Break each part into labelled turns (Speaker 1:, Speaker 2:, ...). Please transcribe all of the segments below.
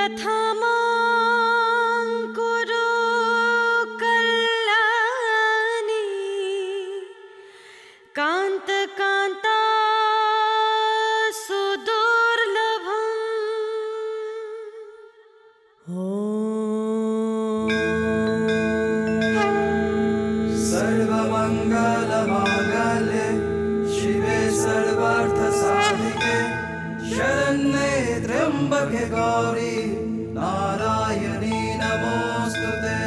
Speaker 1: प्रथमं कुरु कल्याणी कान्त कान्ता सुदुर्लभम्
Speaker 2: सर्वमङ्गलमाङ्गल्ये शिवे सर्वार्थसाधिके शरण्ये त्र्यम्बके गौरी नारायणी नमोऽस्तुते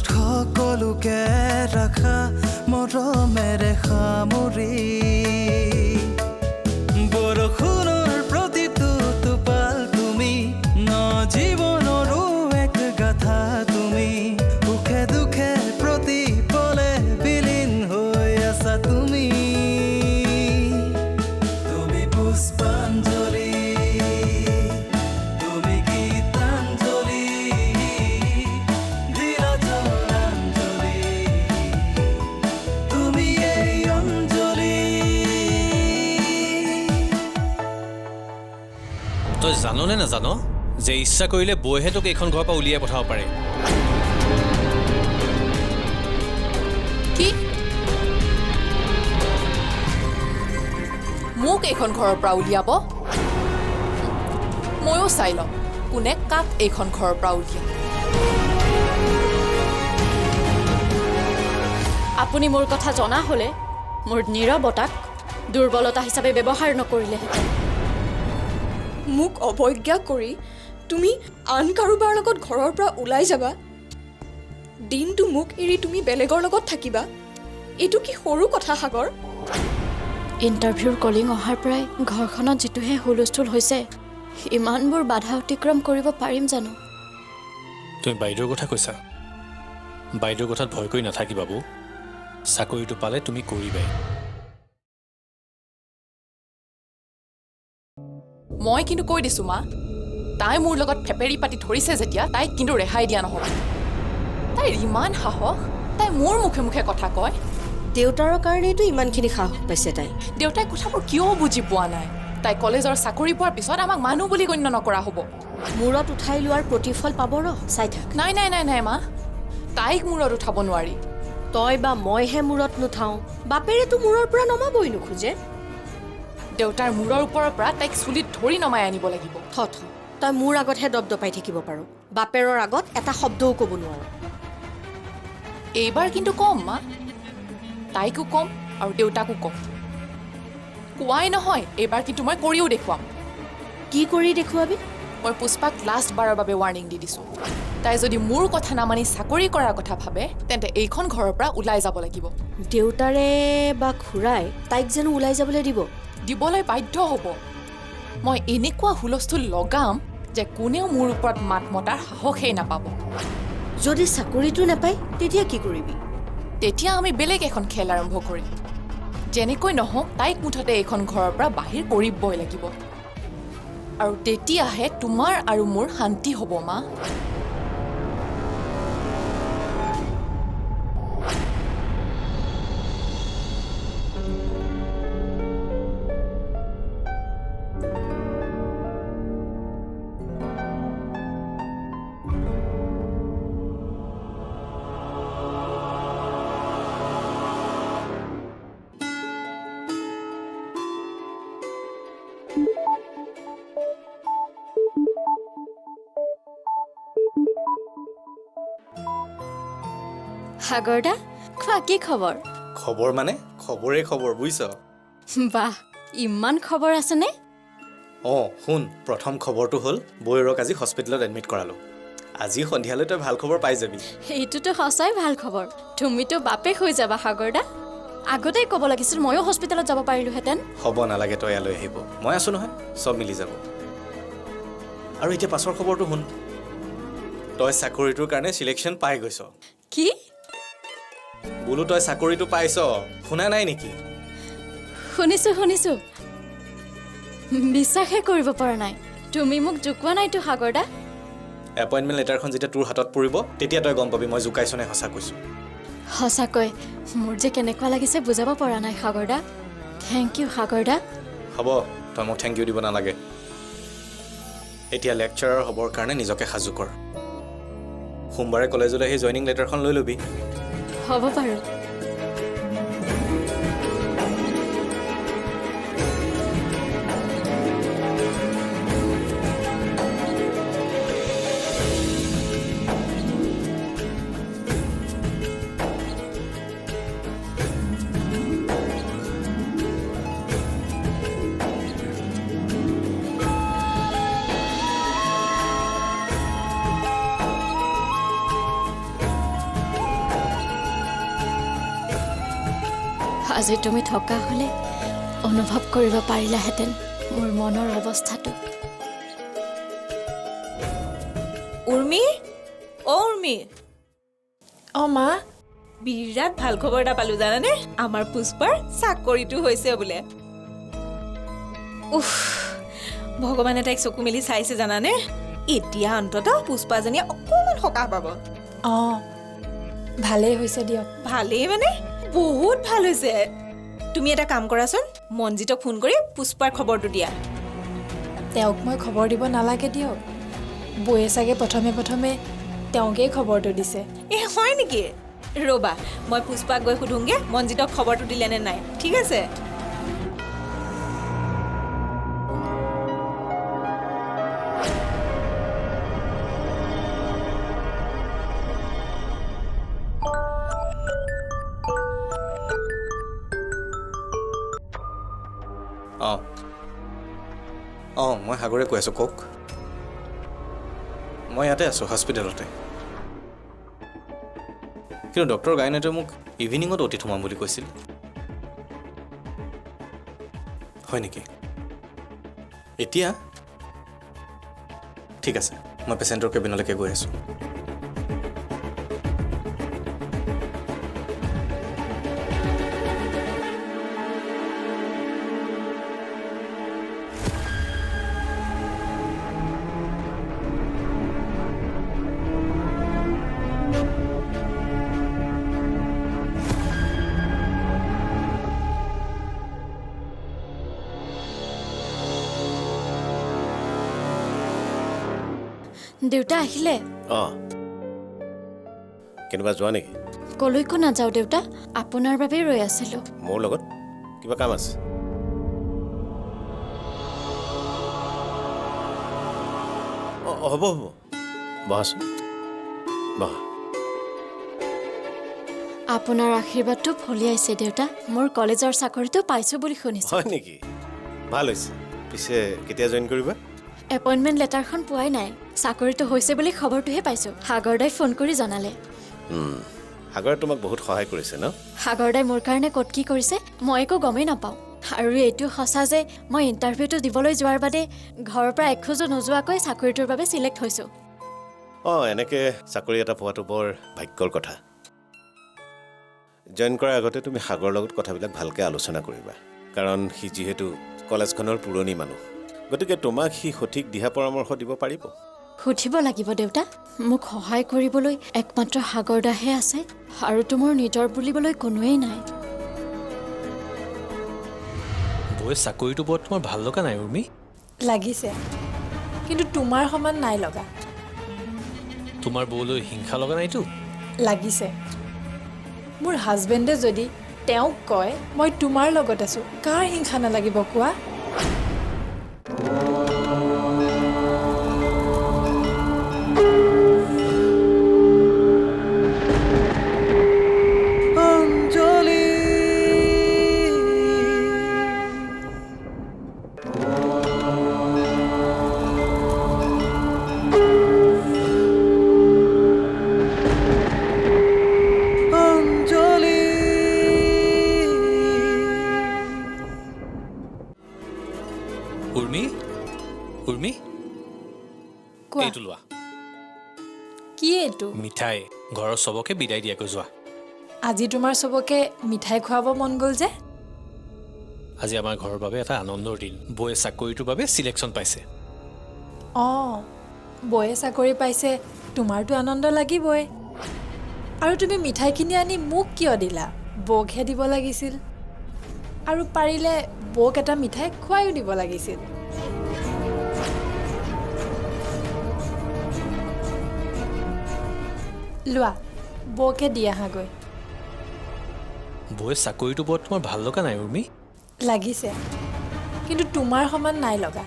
Speaker 2: সকলোকে ৰাখা মৰমেৰে সামৰি বৰষুণৰ প্ৰতিটো টোপাল তুমি ন জীৱনৰো এক গাথা তুমি সুখে দুখে প্ৰতি পলে বিলীন হৈ আছা তুমি তুমি পুষ্পাঞ্জলি
Speaker 3: তই জাননে নাজানো যে ইচ্ছা কৰিলে বৌহে তোক এইখন ঘৰৰ পৰা উলিয়াই পঠাব পাৰে
Speaker 4: কি মোক এইখন ঘৰৰ পৰা উলিয়াব ময়ো চাই লওঁ কোনে কাক এইখন ঘৰৰ পৰা উলিয়ায়
Speaker 5: আপুনি মোৰ কথা জনা হ'লে মোৰ নীৰৱতাক দুৰ্বলতা হিচাপে ব্যৱহাৰ নকৰিলেহেঁতেন
Speaker 6: মোক অৱজ্ঞা কৰি তুমি আন কাৰোবাৰ লগত ঘৰৰ পৰা ওলাই যাবা দিনটো মোক এৰি তুমি বেলেগৰ লগত থাকিবা এইটো কি সৰু কথা সাগৰ
Speaker 5: ইণ্টাৰভিউৰ কলিং অহাৰ পৰাই ঘৰখনত যিটোহে হুলস্থুল হৈছে ইমানবোৰ বাধা অতিক্ৰম কৰিব পাৰিম জানো
Speaker 3: তুমি বাইদেউৰ কথা কৈছা বাইদেউৰ কথাত ভয় কৰি নাথাকি বাবু চাকৰিটো পালে তুমি কৰিবাই
Speaker 4: মই কিন্তু কৈ দিছোঁ মা তাই মোৰ লগত ফেপেৰি পাতি ধৰিছে যেতিয়া তাইক কিন্তু ৰেহাই দিয়া নহ'ব তাইৰ ইমান সাহস তাই মোৰ মুখে মুখে কথা কয়
Speaker 1: দেউতাৰ কাৰণেইতো ইমানখিনি সাহস পাইছে তাই
Speaker 4: দেউতাই কথাবোৰ কিয় বুজি পোৱা নাই তাই কলেজৰ চাকৰি পোৱাৰ পিছত আমাক মানুহ বুলি গণ্য নকৰা হ'ব
Speaker 1: মূৰত উঠাই লোৱাৰ প্ৰতিফল পাব ৰ চাই থাক
Speaker 4: নাই নাই নাই নাই মা তাইক মূৰত উঠাব নোৱাৰি
Speaker 1: তই বা মইহে মূৰত নুঠাওঁ বাপেৰেতো মূৰৰ পৰা নমাবই নোখোজে
Speaker 4: দেউতাৰ মূৰৰ ওপৰৰ পৰা তাইক চুলিত ধৰি নমাই আনিব লাগিব
Speaker 1: তই মোৰ আগতহে দপদপাই থাকিব পাৰো বাপেৰৰ আগত এটা শব্দও ক'ব নোৱাৰ
Speaker 4: এইবাৰ কিন্তু কম মা তাইকো কম আৰু দেউতাকো কম কোৱাই নহয় এইবাৰ কিন্তু মই কৰিও দেখুৱাম
Speaker 1: কি কৰি দেখুৱাবি
Speaker 4: মই পুষ্পাক লাষ্ট বাৰৰ বাবে ৱাৰ্ণিং দি দিছোঁ তাই যদি মোৰ কথা নামানি চাকৰি কৰাৰ কথা ভাবে তেন্তে এইখন ঘৰৰ পৰা ওলাই যাব লাগিব
Speaker 1: দেউতাৰে বা খুৰাই তাইক যেন ওলাই যাবলৈ
Speaker 4: দিবলৈ বাধ্য হ'ব মই এনেকুৱা হুলস্থুল লগাম যে কোনেও মোৰ ওপৰত মাত মতাৰ সাহসেই নাপাব
Speaker 1: যদি চাকৰিটো নাপায় তেতিয়া কি কৰিবি
Speaker 4: তেতিয়া আমি বেলেগ এখন খেল আৰম্ভ কৰিম যেনেকৈ নহওক তাইক মুঠতে এইখন ঘৰৰ পৰা বাহিৰ কৰিবই লাগিব আৰু তেতিয়াহে তোমাৰ আৰু মোৰ শান্তি হ'ব মা
Speaker 5: সাগৰদা খোৱা কি খবৰ
Speaker 2: খবৰ মানে খবৰে খবৰ বুইছ
Speaker 5: বাহ ইমান খবৰ আছেনে
Speaker 2: শুন প্ৰথম খবৰটো হ'ল বৈৰক আজি হস্পিটেলত এডমিট কৰালো আজি সন্ধিয়ালৈ তই ভাল খবৰ পাই যাবি
Speaker 5: এইটোতো সঁচাই ভাল খবৰ তুমিতো বাপেক হৈ যাবা সাগৰদা আগতেই ক'ব লাগিছিল ময়ো হস্পিটেলত যাব পাৰিলোহেঁতেন
Speaker 2: হ'ব নালাগে তই ইয়ালৈ আহিব মই আছোঁ নহয় চব মিলি যাব আৰু এতিয়া পাছৰ খবৰটো শুন তই চাকৰিটোৰ কাৰণে সিলেকশ্যন পাই গৈছ
Speaker 5: কি
Speaker 2: বোলো তই চাকৰিটো পাইছ শুনা নাই নেকি
Speaker 5: শুনিছো বিশ্বাসে কৰিব পৰা নাই তুমি মোক জোকোৱা নাইতো সাগৰদা
Speaker 2: এপইণ্টমেণ্ট লেটাৰখন যেতিয়া তোৰ হাতত পৰিব তেতিয়া তই গম পাবি মই জোকাইছো নে সঁচা কৈছো
Speaker 5: সঁচাকৈ মোৰ যে কেনেকুৱা লাগিছে বুজাব পৰা নাই সাগৰদা থেংক ইউ সাগৰদা
Speaker 2: হ'ব তই মোক থেংক ইউ দিব নালাগে এতিয়া লেকচাৰাৰ হ'বৰ কাৰণে নিজকে সাজু কৰ সোমবাৰে কলেজলৈ সেই জইনিং লেটাৰখন লৈ ল'বি
Speaker 5: হ'ব বাৰু আজি তুমি থকা হ'লে অনুভৱ কৰিব পাৰিলাহেঁতেন মোৰ মনৰ অৱস্থাটো
Speaker 7: উৰ্মি উৰ্মি
Speaker 6: মা
Speaker 7: বিৰাট ভাল খবৰ এটা পালো জানানে আমাৰ পুষ্পাৰ চাকৰিটো হৈছে বোলে উফ ভগৱানে তাইক চকু মেলি চাইছে জানানে এতিয়া অন্তত পুষ্পাজনীয়ে অকণমান সকাহ পাব
Speaker 6: ভালেই হৈছে দিয়ক
Speaker 7: ভালেই মানে বহুত ভাল হৈছে তুমি এটা কাম কৰাচোন মনজিতক ফোন কৰি পুষ্পাৰ খবৰটো দিয়া
Speaker 6: তেওঁক মই খবৰ দিব নালাগে দিয়ক বৌয়ে চাগে প্ৰথমে তেওঁকেই খবৰটো দিছে
Speaker 7: হয় নেকি ৰ'বা মই পুষ্পাক গৈ সুধোংগে মনজিতক খবৰটো দিলে নে নাই ঠিক আছে
Speaker 2: মই সাগৰে কৈ আছোঁ কওক মই ইয়াতে আছোঁ হস্পিটেলতে কিন্তু ডক্টৰ গাইনেটে মোক ইভিনিঙত অতি সোমাম বুলি কৈছিল হয় নেকি এতিয়া ঠিক আছে মই পেচেণ্টৰ কেবিনলৈকে গৈ আছোঁ
Speaker 5: দেউতা আহিলে
Speaker 8: কেনিবা যোৱা নেকি
Speaker 5: কলৈকো নাযাওঁ দেউতা আপোনাৰ বাবেই ৰৈ আছিলোঁ
Speaker 8: মোৰ লগত কিবা কাম আছে হ'ব বহাচোন বহা
Speaker 5: আপোনাৰ আশীৰ্বাদটো ফলিয়াইছে দেউতা মোৰ কলেজৰ চাকৰিটো পাইছোঁ বুলি শুনিছোঁ
Speaker 8: হয় নেকি ভাল হৈছে পিছে কেতিয়া জইন কৰিবা
Speaker 5: এপইণ্টমেণ্ট লেটাৰখন পোৱাই নাই চাকৰিটো হৈছে বুলি খবৰটোহে পাইছোঁ সাগৰদাই ফোন কৰি জনালে
Speaker 8: সাগৰে তোমাক বহুত সহায় কৰিছে ন
Speaker 5: সাগৰদাই মোৰ কাৰণে ক'ত কি কৰিছে মই একো গমেই নাপাওঁ আৰু এইটো সঁচা যে মই ইণ্টাৰভিউটো দিবলৈ যোৱাৰ বাদে ঘৰৰ পৰা এখোজো নোযোৱাকৈ চাকৰিটোৰ বাবে চিলেক্ট হৈছোঁ
Speaker 8: এনেকৈ চাকৰি এটা পোৱাটো বৰ ভাগ্যৰ কথা জইন কৰাৰ আগতে তুমি সাগৰৰ লগত কথাবিলাক ভালকৈ আলোচনা কৰিবা কাৰণ সি যিহেতু কলেজখনৰ পুৰণি মানুহ গতিকে তোমাক সি সঠিক দিহা পৰামৰ্শ দিব পাৰিব
Speaker 5: সুধিব লাগিব দেউতা মোক সহায় কৰিবলৈ একমাত্ৰ সাগৰদাহে আছে আৰুতো মোৰ নিজৰ বুলিবলৈ কোনোৱেই নাই
Speaker 3: বৌয়ে চাকৰিটো বৰ তোমাৰ ভাল লগা নাই উৰ্মি
Speaker 6: লাগিছে কিন্তু তোমাৰ সমান নাই লগা
Speaker 3: তোমাৰ বৌলৈ হিংসা লগা নাইতো
Speaker 6: লাগিছে মোৰ হাজবেণ্ডে যদি তেওঁক কয় মই তোমাৰ লগত আছোঁ কাৰ হিংসা নালাগিব কোৱা
Speaker 3: উৰ্মি এইটো লোৱা
Speaker 6: কি এইটো
Speaker 3: মিঠাই ঘৰৰ চবকে বিদায় দিয়াকৈ যোৱা
Speaker 6: কি এইটো
Speaker 3: মই গৈ আছোঁ।
Speaker 6: কি এইটো?
Speaker 3: মই গৈ আছোঁ। তুমি যাবা?
Speaker 6: কি এইটো?
Speaker 3: মিঠাই ঘৰৰ চবকে বিদায় দিয়াকৈ যোৱা।
Speaker 7: আজি তোমাৰ চবকে মিঠাই খুৱাব মন গ'ল যে
Speaker 3: আজি আমাৰ ঘৰৰ বাবে এটা আনন্দৰ দিন বৌয়ে চাকৰিটোৰ বাবে চিলেকশ্যন পাইছে
Speaker 7: অঁ বৌয়ে চাকৰি পাইছে তোমাৰতো আনন্দ লাগিবই আৰু তুমি মিঠাইখিনি আনি মোক কিয় দিলা বৌকহে দিব লাগিছিল আৰু পাৰিলে বৌক এটা মিঠাই খুৱাইও দিব লাগিছিল লোৱা বৌকে দি আহাগৈ
Speaker 3: বৌয়ে চাকৰিটো বৰ তোমাৰ ভাল লগা নাই উৰ্মি
Speaker 7: লাগিছে কিন্তু তোমাৰ সমান নাই লগা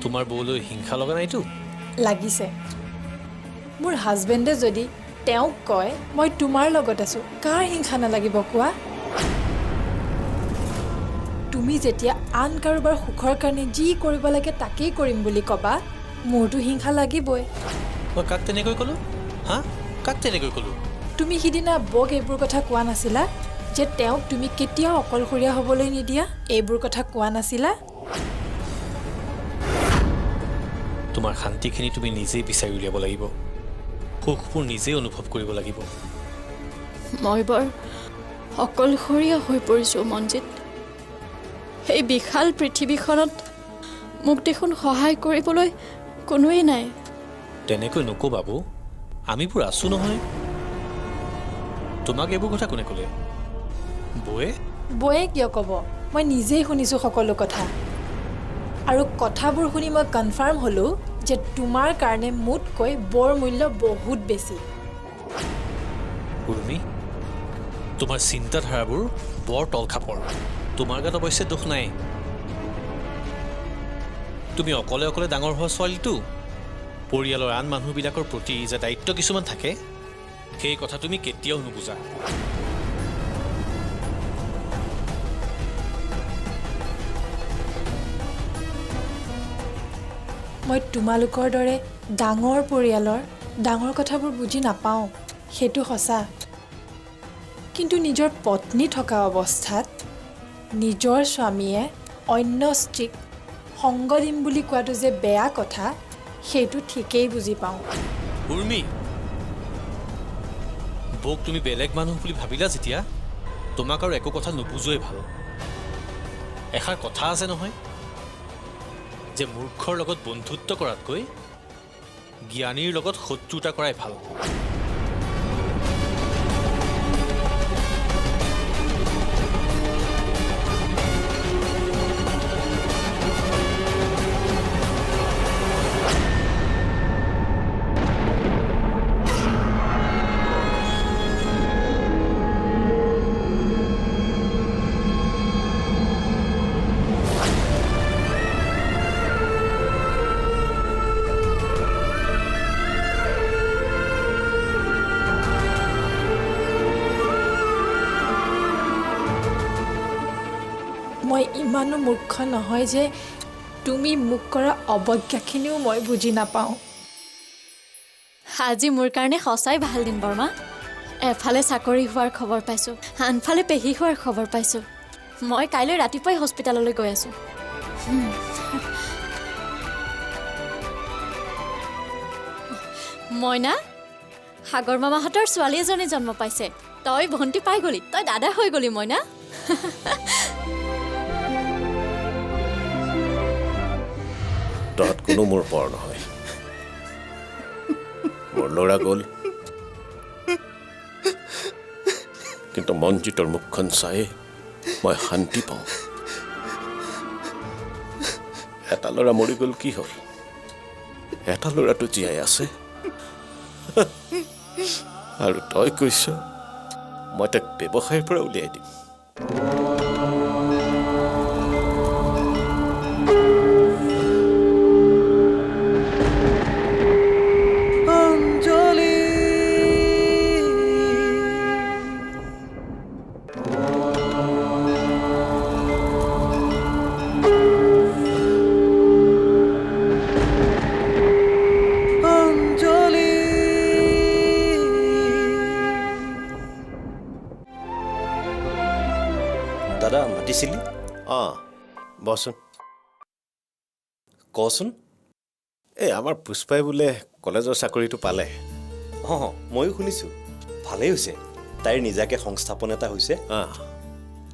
Speaker 3: তোমাৰ বৌলৈ হিংসা লগা নাইতো
Speaker 7: লাগিছে মোৰ হাজবেণ্ডে যদি তেওঁক কয় মই তোমাৰ লগত আছোঁ কাৰ হিংসা নালাগিব কোৱা তুমি যেতিয়া আন কাৰোবাৰ সুখৰ কাৰণে যি কৰিব লাগে তাকেই কৰিম বুলি ক'বা মোৰতো হিংসা লাগিবই
Speaker 3: মই কাক তেনেকৈ ক'লোঁ হা কাক তেনেকৈ ক'লোঁ
Speaker 7: তুমি সিদিনা বৌক এইবোৰ কথা কোৱা নাছিলা যে তেওঁক তুমি কেতিয়াও অকলশৰীয়া হ'বলৈ নিদিয়া এইবোৰ কথা কোৱা নাছিলা
Speaker 3: তোমাৰ শান্তিখিনি তুমি নিজেই বিচাৰি উলিয়াব লাগিব সুখবোৰ নিজেই অনুভৱ কৰিব লাগিব
Speaker 5: মই বৰ অকলশৰীয়া হৈ পৰিছোঁ মনজিত এই বিশাল পৃথিৱীখনত মোক দেখোন সহায় কৰিবলৈ কোনোৱেই নাই
Speaker 3: তেনেকৈ নক'বা বৌ আমিবোৰ আছোঁ নহয় তোমাক এইবোৰ কথা কোনে ক'লে
Speaker 7: বৌয়ে কিয় ক'ব মই নিজেই শুনিছোঁ সকলো কথা আৰু কথাবোৰ শুনি মই কনফাৰ্ম হ'লোঁ যে তোমাৰ কাৰণে মোতকৈ বৌৰ মূল্য বহুত বেছি
Speaker 3: উৰ্মি তোমাৰ চিন্তাধাৰাবোৰ বৰ তলখাপৰ তোমাৰ গাত অৱশ্যে দুখ নাই তুমি অকলে অকলে ডাঙৰ হোৱা ছোৱালীটো পৰিয়ালৰ আন মানুহবিলাকৰ প্ৰতি যে দায়িত্ব কিছুমান থাকে সেই কথা তুমি কেতিয়াও নুবুজা
Speaker 7: মই তোমালোকৰ দৰে ডাঙৰ পৰিয়ালৰ ডাঙৰ কথাবোৰ বুজি নাপাওঁ সেইটো সঁচা কিন্তু নিজৰ পত্নী থকা অৱস্থাত নিজৰ স্বামীয়ে অন্য স্ত্ৰীক সংগ দিম বুলি কোৱাটো যে বেয়া কথা সেইটো ঠিকেই বুজি পাওঁ
Speaker 3: উৰ্মি বৌক তুমি বেলেগ মানুহ বুলি ভাবিলা যেতিয়া তোমাক আৰু একো কথা নুবুজোৱে ভাল এষাৰ কথা আছে নহয় যে মূৰ্খৰ লগত বন্ধুত্ব কৰাতকৈ জ্ঞানীৰ লগত শত্ৰুতা কৰাই ভাল
Speaker 7: মই ইমানো মূৰ্খ নহয় যে তুমি মোক কৰা অৱজ্ঞাখিনিও মই বুজি নাপাওঁ
Speaker 5: আজি মোৰ কাৰণে সঁচাই ভাল দিন বৰ্মা এফালে চাকৰি হোৱাৰ খবৰ পাইছোঁ আনফালে পেহী হোৱাৰ খবৰ পাইছোঁ মই কাইলৈ ৰাতিপুৱাই হস্পিটেললৈ গৈ আছোঁ মইনা সাগৰ মামাহঁতৰ ছোৱালী এজনী জন্ম পাইছে তই ভণ্টি পাই গ'লি তই দাদা হৈ গ'লি মইনা
Speaker 8: তহঁত কোনো মোৰ পৰ নহয় মোৰ ল'ৰা গ'ল কিন্তু মনজিতৰ মুখখন চাই মই শান্তি পাওঁ এটা ল'ৰা মৰি গ'ল কি হ'ল এটা ল'ৰাটো জীয়াই আছে আৰু তই কৈছ মই তাক ব্যৱসায়ৰ পৰা উলিয়াই দিম
Speaker 9: দাদা মাতিছিলি
Speaker 8: অঁ বচোন
Speaker 9: কচোন
Speaker 8: এই আমাৰ পুষ্পাই বোলে কলেজৰ চাকৰিটো পালে
Speaker 9: অঁ ময়ো শুনিছোঁ ভালেই হৈছে তাইৰ নিজাকে সংস্থাপন এটা হৈছে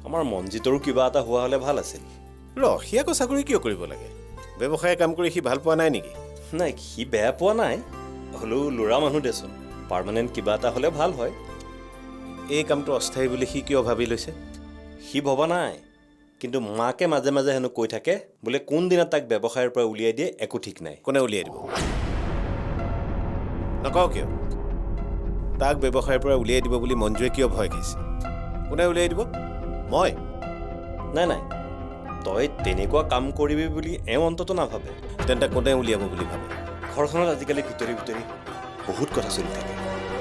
Speaker 9: আমাৰ মনজিতৰো কিবা এটা হোৱা হ'লে ভাল আছিল
Speaker 8: সি আকৌ চাকৰি কিয় কৰিব লাগে ব্যৱসায় কাম কৰি সি ভাল পোৱা নাই নেকি
Speaker 9: নাই সি বেয়া পোৱা নাই হ'লেও ল'ৰা মানুহ দেচোন পাৰ্মানেণ্ট কিবা এটা হ'লে ভাল হয়
Speaker 8: এই কামটো অস্থায়ী বুলি সি কিয় ভাবি লৈছে
Speaker 9: সি ভবা নাই কিন্তু মাকে মাজে মাজে হেনো কৈ থাকে বোলে কোনদিনা তাক ব্যৱসায়ৰ পৰা উলিয়াই দিয়ে একো ঠিক নাই
Speaker 8: কোনে উলিয়াই দিব নকওঁ কিয় তাক ব্যৱসায়ৰ পৰা উলিয়াই দিব বুলি মঞ্জুৱে কিয় ভয় খাইছে কোনে উলিয়াই দিব মই
Speaker 9: নাই নাই তই তেনেকুৱা কাম কৰিবি বুলি অন্ততঃ নাভাবে
Speaker 8: তেন্তে কোনে উলিয়াব বুলি ভাবে
Speaker 9: ঘৰখনত আজিকালি ভিতৰি ভিতৰি বহুত কথা চলি থাকে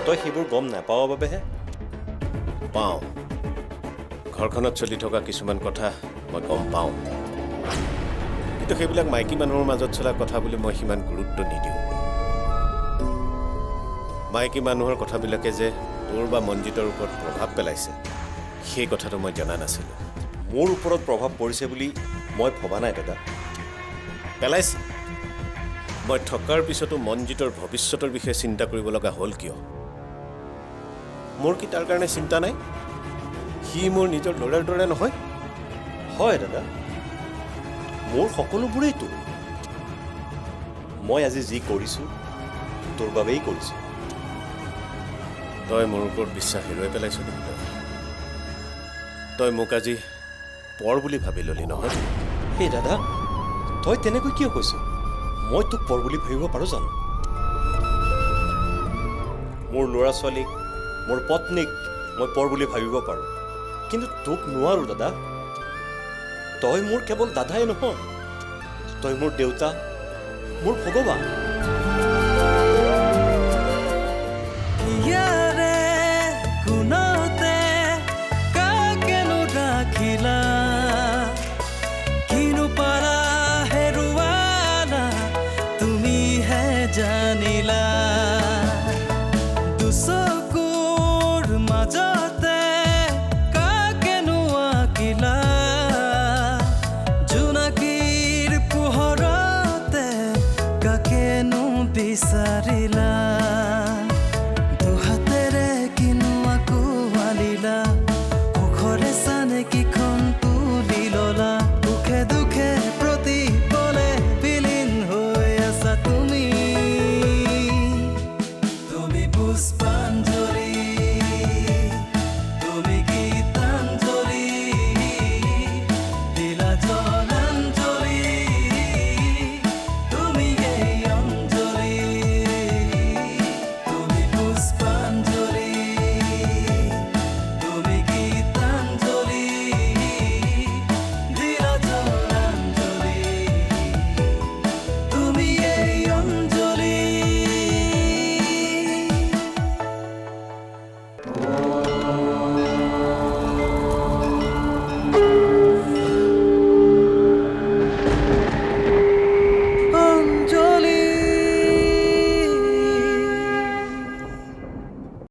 Speaker 9: তই সেইবোৰ গম নাপাৱ বাবেহে
Speaker 8: পাওঁ ঘৰখনত চলি থকা কিছুমান কথা মই গম পাওঁ কিন্তু সেইবিলাক মাইকী মানুহৰ মাজত চলা কথা বুলি মই সিমান গুৰুত্ব নিদিওঁ মাইকী মানুহৰ কথাবিলাকে যে তোৰ বা মঞ্জিতৰ ওপৰত প্ৰভাৱ পেলাইছে সেই কথাটো মই জনা নাছিলোঁ
Speaker 9: মোৰ ওপৰত প্ৰভাৱ পৰিছে বুলি মই ভবা নাই দাদা
Speaker 8: পেলাইছে মই থকাৰ পিছতো মঞ্জিতৰ ভৱিষ্যতৰ বিষয়ে চিন্তা কৰিব লগা হ'ল কিয় মোৰ কি তাৰ কাৰণে চিন্তা নাই সি মোৰ নিজৰ ল'ৰাৰ দৰে নহয়
Speaker 9: হয় দাদা মোৰ সকলোবোৰেই তোৰ মই আজি যি কৰিছোঁ তোৰ বাবেই কৰিছোঁ
Speaker 8: তই মোৰ ওপৰত বিশ্বাস হেৰুৱাই পেলাইছ নেকি তই মোক আজি পৰ বুলি ভাবি ল'লি নহয়
Speaker 9: সেই দাদা তই তেনেকৈ কিয় কৈছ মই তোক পৰ বুলি ভাবিব পাৰোঁ জানো মোৰ ল'ৰা ছোৱালীক মোৰ পত্নীক মই পৰ বুলি ভাবিব পাৰোঁ কিন্তু তোক নোৱাৰোঁ দাদা তই মোৰ কেৱল দাদাই নহয় তই মোৰ দেউতা মোৰ ভগৱান
Speaker 10: দুহাতেৰে কিনো আকোৱালিলা সুখৰে চানে কি